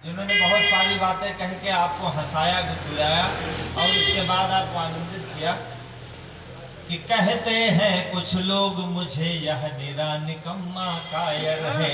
जिन्होंने बहुत सारी बातें कह के आपको हंसाया गुदगुदाया और उसके बाद आपको आनंदित किया कि कहते हैं कुछ लोग मुझे यह निरा निकम्मा कायर है।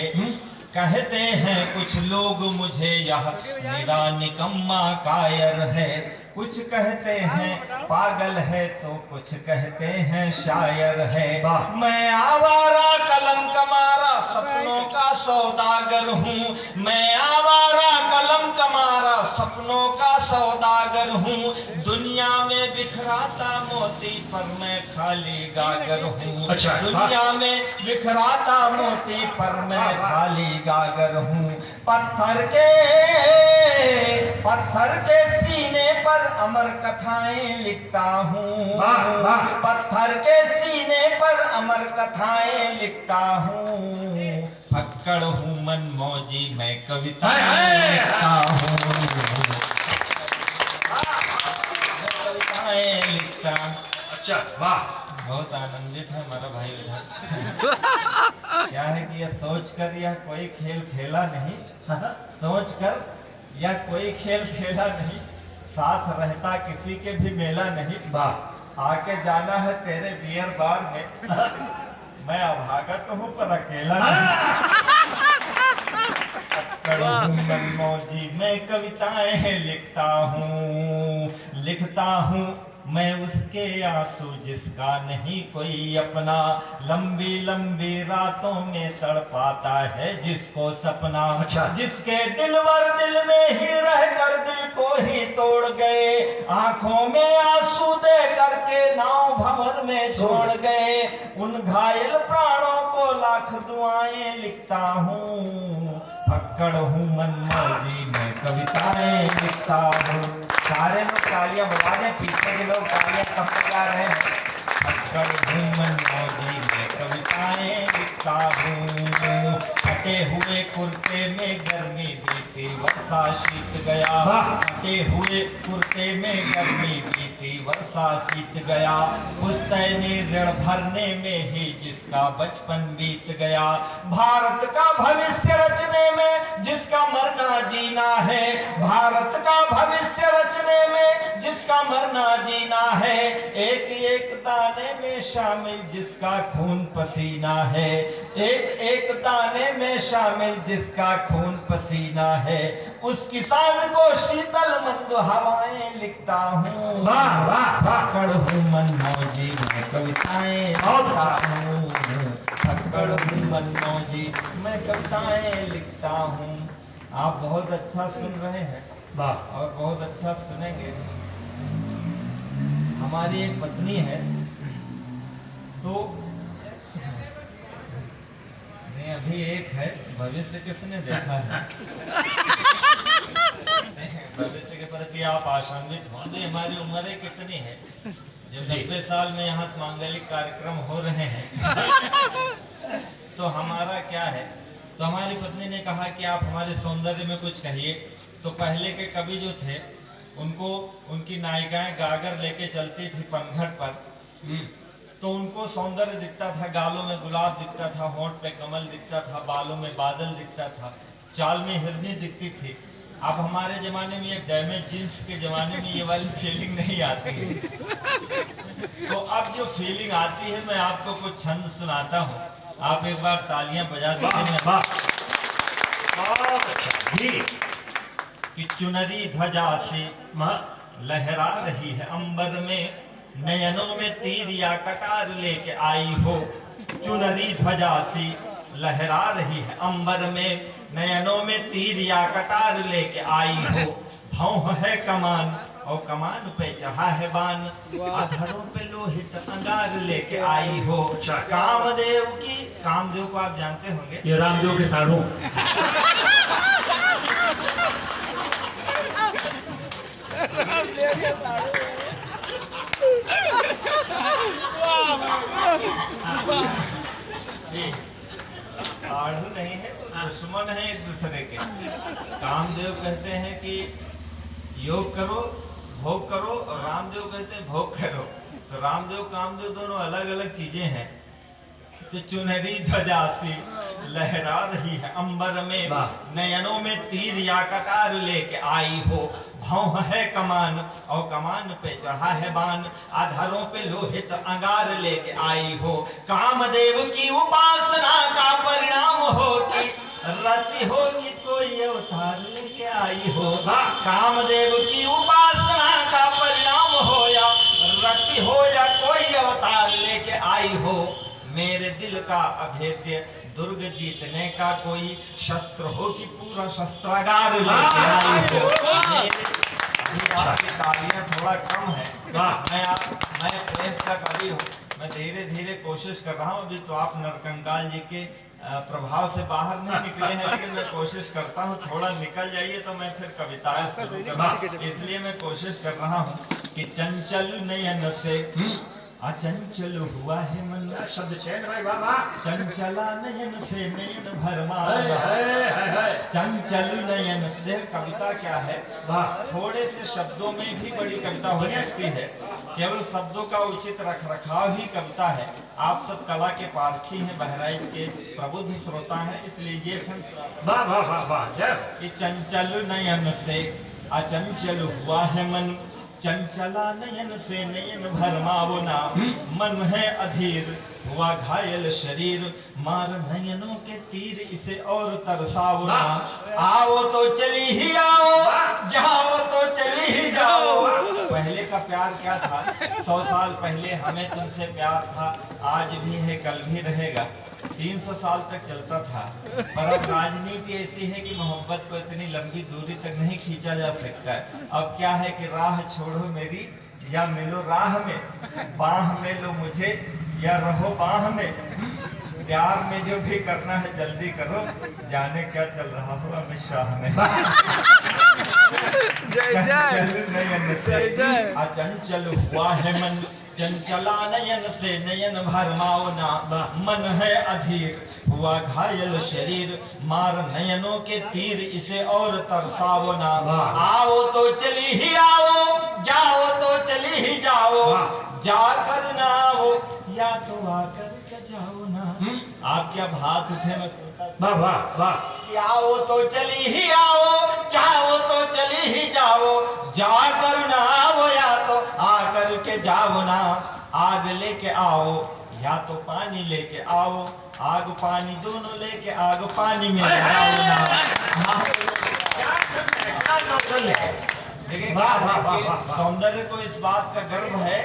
कहते हैं कुछ लोग मुझे यह निरा निकम्मा कायर है। कुछ कहते हैं पागल है तो कुछ कहते हैं शायर है। मैं आवारा कलम कमारा सपनों का सौदागर हूँ। मैं आवारा कलम कमारा सपनों का सौदागर हूँ। दुनिया में बिखराता मोती पर मैं खाली गागर हूँ। दुनिया में बिखराता मोती पर मैं खाली गागर हूँ। पत्थर के सीने पर अमर कथाएं लिखता हूँ। पत्थर के सीने पर अमर कथाएं लिखता हूँ। फक्कड़ हूँ मनमौजी मैं कविताएं लिखता हूँ। कविताएं लिखता। अच्छा वाह, बहुत आनंदित है हमारा भाई उधर। क्या है कि यह सोचकर यह कोई खेल खेला नहीं, सोचकर यह कोई खेल खेला नहीं, साथ रहता किसी के भी मेला नहीं। आके जाना है तेरे बियर बार में, मैं अभागा तो हूँ पर अकेला नहीं। मनमौजी मैं कविताएं लिखता हूँ मैं उसके आंसू जिसका नहीं कोई अपना। लंबी लंबी रातों में तड़पाता है जिसको सपना। जिसके दिलवर दिल में ही रहकर दिल को ही तोड़ गए। आंखों में आंसू दे करके नाव भंवर में छोड़ गए। उन घायल प्राणों को लाख दुआएं लिखता हूँ। फक्कड़ हूँ मनमौजी मैं कविताएं लिखता हूँ। सारे लोग तालियां बजा दें, पीछे के लोग तालियां कब बजा रहे हैं। फक्कड़ हूँ मनमौजी मैं कविताएं लिखता हूँ। फटे हुए कुर्ते में गर्मी बीती वर्षा शीत गया। फटे हुए कुर्ते में गर्मी बीती वर्षा शीत गया। पुश्तैनी ऋण भरने में ही जिसका बचपन बीत गया। भारत का भविष्य रचने में जिसका मरना जीना है। भारत का भविष्य रचने में जिसका मरना जीना है। एक एक दाने में शामिल जिसका खून पसीना है। एक एक दाने में शामिल जिसका खून पसीना है। उस किसान को शीतल मंद हवाएं लिखता हूँ। फक्कड़ हूँ मनमौजी मैं कविताएं लिखता हूँ। फक्कड़ हूँ मनमौजी मैं कविताएं लिखता हूँ। आप बहुत अच्छा सुन रहे हैं और बहुत अच्छा सुनेंगे। हमारी एक पत्नी है तो नहीं अभी एक है, भविष्य किसने देखा है। भविष्य के प्रति आप आशान्वित होंगे। हमारी उम्र कितनी है जब 90 साल में यहाँ मांगलिक कार्यक्रम हो रहे हैं तो हमारा क्या है। तो हमारी पत्नी ने कहा कि आप हमारे सौंदर्य में कुछ कहिए। तो पहले के कवि जो थे उनको उनकी नायिकाएं गागर लेके चलती थी पनघट पर, तो उनको सौंदर्य दिखता था। गालों में गुलाब दिखता था, होंठ पे कमल दिखता था, बालों में बादल दिखता था, चाल में हिरनी दिखती थी। अब हमारे जमाने में ये डैमेज जींस के जमाने में ये वाली फीलिंग नहीं आती है। तो अब जो फीलिंग आती है मैं आपको कुछ छंद सुनाता हूँ। आप एक बार तालियां बजा दीजिए। कि चुनरी ध्वजा से लहरा रही है अंबर में, नयनों में तीर या कटार लेके आई हो। चुनरी ध्वजा सी लहरा रही है अंबर में, नयनों में तीर या कटार लेके आई हो। भौं है कमान और कमान पे चढ़ा है बान, अधरों पे लोहित अंगार लेके आई हो। कामदेव को आप जानते होंगे, ये रामदेव के साधु। साधु नहीं है तो दुश्मन है एक दूसरे के। कामदेव कहते हैं कि योग करो भोग करो और रामदेव कहते हैं भोग करो। तो रामदेव कामदेव दोनों अलग अलग चीजें हैं। तो चुनरी ध्वजा सी लहरा रही है अंबर में, वाह। नयनों में तीर या कटार लेके आई हो, भौं है कमान और कमान पे चढ़ा है बाण, आधारों पे लोहित अंगार लेके आई हो, कामदेव की उपासना का परिणाम हो कि रति हो कि कोई अवतार लेके आई हो, कामदेव की उपासना का परिणाम हो या रति हो या कोई अवतार लेके आई हो, मेरे दिल का अभेद्य दुर्ग जीतने का कोई शस्त्र हो कि पूरा शस्त्रागार लेके आई हो। अभी आपकी तालियां थोड़ा कम है, मैं प्रेम का कवि हूँ, मैं धीरे धीरे कोशिश कर रहा हूँ। अभी तो आप नरकंकाल जी के प्रभाव से बाहर नहीं निकले हैं, लेकिन मैं कोशिश करता हूँ थोड़ा निकल जाइए तो मैं फिर कविताएं शुरू करूँ। इसलिए मैं कोशिश कर रहा हूँ कि चंचल नयन से अचंचल हुआ है मन, शब्द चैन भाई बाबा। चंचला नयन से नयन भरमाना, चंचल नयन से। देख कविता क्या है, थोड़े से शब्दों में भी बड़ी कविता हो सकती है, केवल शब्दों का उचित रखरखाव ही कविता है। आप सब कला के पारखी हैं, बहराइच के प्रबुद्ध श्रोता हैं, इसलिए ये कि चंचल नयन से अचंचल हुआ है मन, चंचला नयन से नयन भरमावना, मन है अधीर हुआ घायल शरीर, मार नयनों के तीर इसे और तरसावना, आओ तो चली ही आओ, जाओ तो चली ही जाओ। पहले का प्यार क्या था, 100 साल पहले हमें तुमसे प्यार था, आज भी है कल भी रहेगा, 300 साल तक चलता था। पर अब राजनीति ऐसी है कि मोहब्बत को इतनी लंबी दूरी तक नहीं खींचा जा सकता है। अब क्या है कि राह छोड़ो मेरी या मिलो राह में, बाह में लो मुझे या रहो बाह में, प्यार में जो भी करना है जल्दी करो, जाने क्या चल रहा हो अमित शाह में। अचंचल हुआ है मन, चंचला नयन से नयन भरमावना, मन है अधीर हुआ घायल शरीर, मार नयनों के तीर इसे और तरसावना, आओ तो चली ही आओ, जाओ तो चली ही जाओ, जाकर ना आओ या तो आकर के जाओ ना। आप क्या भात उठे में आओ तो चली ही आओ, जाओ तो चली ही जाओ, जाकर ना आओ या तो आकर के जाओ ना। आग लेके आओ या तो पानी लेके आओ, आग पानी दोनों लेके आग पानी में आओ ना। देखिए सौंदर्य को इस बात का गर्व है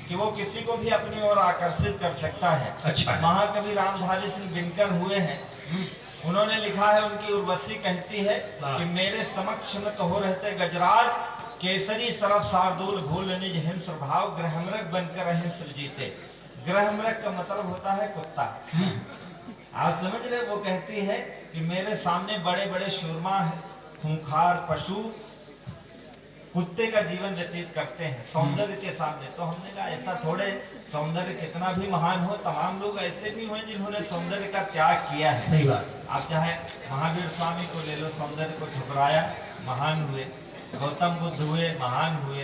कि वो किसी को भी अपनी ओर आकर्षित कर सकता है। अच्छा। महाकवि रामधारी सिंह दिनकर हुए हैं, उन्होंने लिखा है, उनकी उर्वशी कहती है कि मेरे समक्ष में तो हो रहते गजराज, केसरी सरफ शार्दूल भूल निज हिंस भाव, ग्रहमृग बनकर अहिंस जीते। ग्रहमृग का मतलब होता है कुत्ता। आप समझ रहे, वो कहती है कि मेरे सामने बड़े बड़े शूरमा खूंखार पशु कुत्ते का जीवन व्यतीत करते हैं सौंदर्य के सामने। तो हमने कहा ऐसा थोड़े, सौंदर्य कितना भी महान हो, तमाम लोग ऐसे भी हुए जिन्होंने सौंदर्य का त्याग किया है। सही बात। आप चाहे महावीर स्वामी को ले लो, सौंदर्य को ठुकराया, महान हुए। गौतम बुद्ध हुए, महान हुए।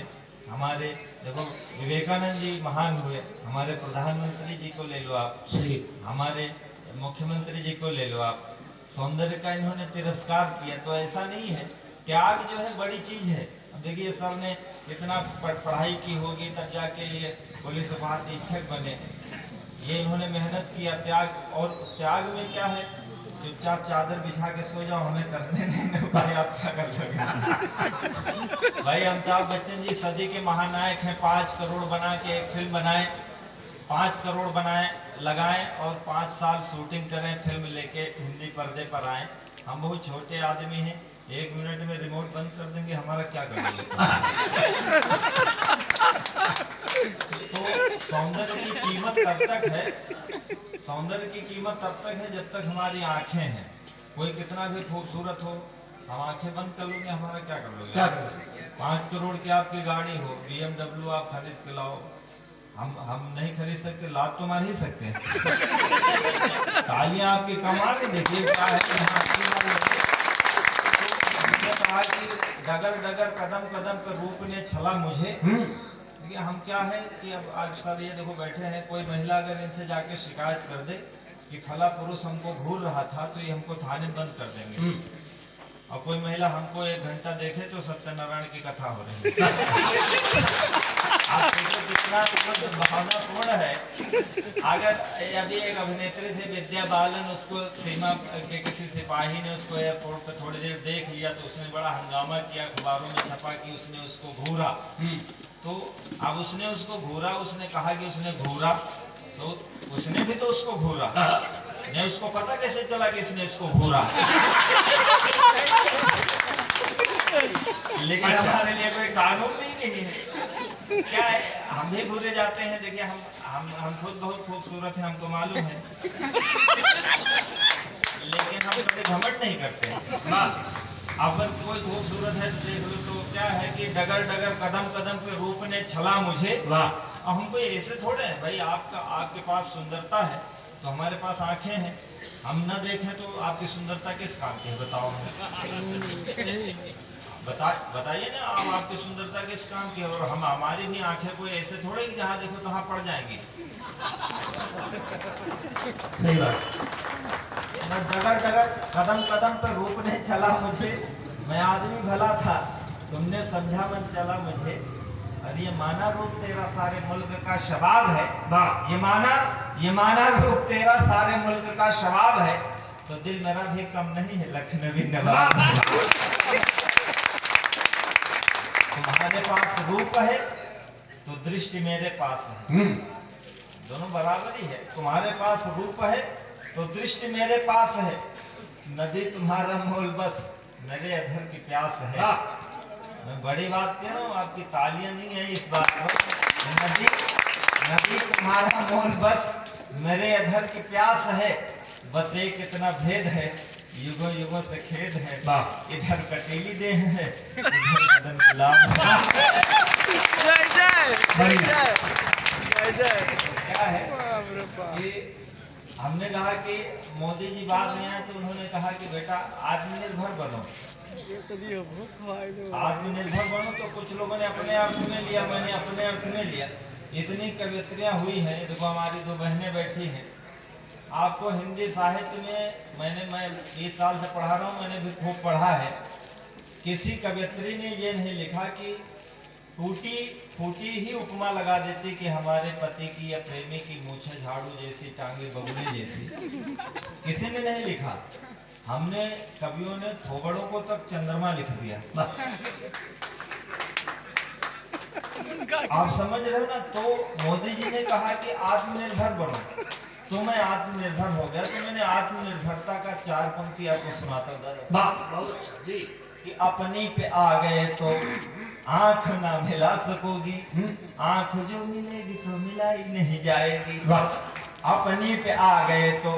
हमारे देखो विवेकानंद जी महान हुए। हमारे प्रधानमंत्री जी को ले लो आप, हमारे मुख्यमंत्री जी को ले लो आप, सौंदर्य का इन्होंने तिरस्कार किया। तो ऐसा नहीं है, त्याग जो है बड़ी चीज है। देखिए सर ने इतना पढ़ाई की होगी तब जाके ये पुलिस उपाधीक्षक बने, ये इन्होंने मेहनत किया, त्याग। और त्याग में क्या है, चुपचाप चादर बिछा के सो जाओ, हमें करने नहीं भाई, आप क्या कर लोगे। भाई अमिताभ बच्चन जी सदी के महानायक हैं, 5 करोड़ बना के एक फिल्म बनाए, 5 करोड़ बनाए लगाए और 5 साल शूटिंग करें, फिल्म लेके हिंदी पर्दे पर आए। हम बहुत छोटे आदमी हैं, 1 मिनट में रिमोट बंद कर देंगे, हमारा क्या करेंगे। तो सौंदर्य की कीमत तब तक है, सौंदर्य की कीमत तब तक है जब तक हमारी आंखें हैं। कोई कितना भी खूबसूरत हो, हम आंखें बंद कर लोगे, हमारा क्या कर लोगे। 5 करोड़ की आपकी गाड़ी हो, BMW आप खरीद के लाओ, हम नहीं खरीद सकते, लात तो मार ही सकते हैं। तालियां आपकी कमा के देखिए क्या है। कहा कि डगर डगर कदम कदम कर रूप ने छला मुझे। देखिए हम क्या है कि अब आज सर ये देखो बैठे हैं, कोई महिला अगर इनसे जाके शिकायत कर दे कि फला पुरुष हमको घूर रहा था तो ये हमको थाने में बंद कर देंगे। और कोई महिला हमको 1 घंटा देखे तो सत्यनारायण की कथा हो रही है। आप सोचो कितना भावनापूर्ण है। अगर अभी एक अभिनेत्री थे विद्या बालन, उसको सीमा के किसी सिपाही ने उसको एयरपोर्ट पे थोड़ी देर देख लिया तो उसने बड़ा हंगामा किया, अखबारों में छपा कि उसने उसको घूरा। तो अब उसने उसको घूरा, उसने कहा कि उसने घूरा, तो उसने भी तो उसको घूरा। नहीं, उसको पता कैसे चला कि इसने इसको घूरा? लेकिन हमारे लिए कोई कानून नहीं है। क्या है, हम भी घूरे जाते हैं। देखिए हम खुद बहुत खूबसूरत हैं, हमको मालूम है, लेकिन हम कभी घमंड नहीं करते। अब कोई खूबसूरत है तो देख लो, तो क्या है कि डगर डगर कदम कदम पे रूप ने छला मुझे। अब हमको ऐसे थोड़े है भाई, आपके पास सुंदरता है तो हमारे पास आंखें हैं, हम न देखें तो आपकी सुंदरता किस काम की है? बताओ हमें, बताइए ना, आप आपकी सुंदरता किस काम की है? और हम हमारी भी आंखें कोई ऐसे थोड़े कि जहाँ देखो तहाँ पड़ जाएंगी। सही बात। डगर डगर कदम कदम पर रूप ने चला मुझे, मैं आदमी भला था तुमने समझा मन चला मुझे। और ये माना रूप तेरा सारे मुल्क का शबाब है। ये माना रूप तेरा सारे मुल्क का शबाब है, तो दिल मेरा भी कम नहीं है लखनवी नवाब। तुम्हारे पास रूप है तो दृष्टि मेरे पास है, दोनों बराबर ही है। तुम्हारे पास रूप है तो दृष्टि मेरे पास है, नदी तुम्हारा मोल बस मेरे अधर की प्यास है। मैं बड़ी बात कह रहा हूँ, आपकी तालियां नहीं है इस बात पर। नदी तुम्हारा मोल बस मेरे अधर की प्यास है, बस एक इतना भेद है युगों युगों से खेद है, इधर कटीली देह है उधर बदन गुलाब है। क्या है कि हमने कहा कि मोदी जी बाद में आए तो उन्होंने कहा कि बेटा आत्मनिर्भर बनो, आत्मनिर्भर बनो। तो कुछ लोगों ने अपने अर्थ में लिया, मैंने अपने अर्थ में लिया। इतनी कवियत्रियां हुई हैं, देखो हमारी 2 बहनें बैठी हैं। आपको हिंदी साहित्य में मैं 20 साल से पढ़ा रहा हूँ, मैंने भी खूब पढ़ा है। किसी कवियत्री ने ये नहीं लिखा कि टूटी फूटी ही उपमा लगा देती कि हमारे पति की या प्रेमी की मूछें झाड़ू जैसी, टांगे बगुले जैसी। किसी ने नहीं लिखा। हमने कवियों ने थोबड़ों को तक चंद्रमा लिख दिया। आप समझ रहे हो ना? तो मोदी जी ने कहा कि आत्मनिर्भर बनो, तो मैं आत्मनिर्भर हो गया। तो मैंने आत्मनिर्भरता का 4 पंक्ति आपको सुनाता हूँ कि अपनी पे आ गए तो आंख ना मिला सकोगी, आंख जो मिलेगी तो मिलाई नहीं जाएगी। अपनी पे आ गए तो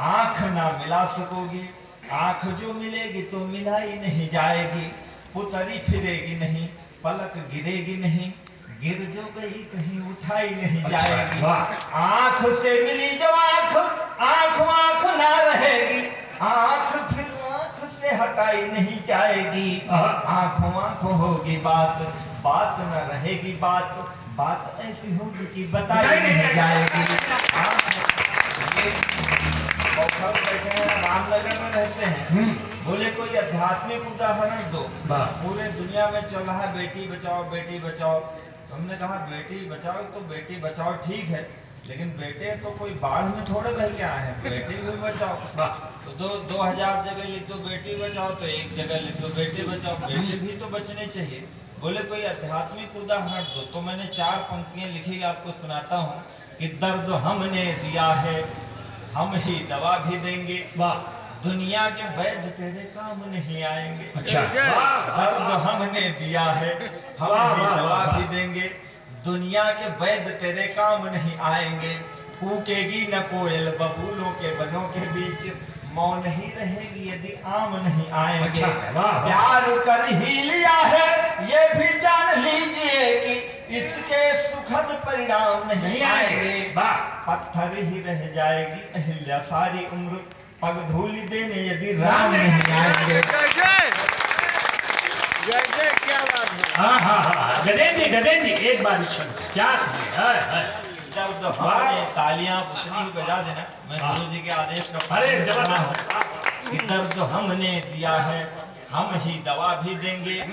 आंख ना मिला सकोगी, आंख जो मिलेगी तो मिलाई नहीं जाएगी। पुतरी फिरेगी नहीं, पलक गिरेगी नहीं, गिर जो गई कहीं उठाई नहीं जाएगी। आंख से मिली जो आंख, आंख आंख ना रहेगी, आंख फिर आंख से हटाई नहीं जाएगी। आंखों आंखों होगी बात, बात न रहेगी बात, बात ऐसी होगी कि बताई नहीं जाएगी। बैठे हैं, रामनगर में रहते हैं, बोले कोई आध्यात्मिक उदाहरण दो। पूरे दुनिया में चल रहा है बेटी बचाओ बेटी बचाओ। तो हमने कहा बेटी बचाओ तो बेटी बचाओ ठीक है, लेकिन बेटे तो कोई बाढ़ में थोड़े बह के आए हैं, बेटी भी बचाओ। तो 2000 जगह लिख दो बेटी बचाओ, तो 1 जगह लिख दो बेटी बचाओ। बेटी भी तो बचने चाहिए। बोले कोई आध्यात्मिक उदाहरण दो। तो मैंने 4 पंक्तियां लिखी, आपको सुनाता हूँ कि दर्द हमने दिया है हम ही दवा भी देंगे, दुनिया के वैद्य तेरे काम नहीं आएंगे। दर्द हमने दिया है हम ही दवा भी देंगे, दुनिया के वैद्य तेरे काम नहीं आएंगे। कूकेगी न कोयल बबूलों के बनों के बीच, मौन ही रहेगी यदि आम नहीं आएंगे। प्यार कर ही लिया है ये भी जान लीजिए कि इसके सुखद परिणाम नहीं आएंगे। पत्थर ही रह जाएगी अहिल्या सारी उम्र, पग धूली देने यदि राम नहीं आएंगे। क्या बात है। हाँ गदेंद्र जी एक बार क्या दर्द हमने तालियां उतनी ही बजा देना, मैं गुरु जी के आदेश का अरे पालन कर रहा जबरदस्त हूं। कि दर्द हमने दिया है, हम ही दवा भी देंगे।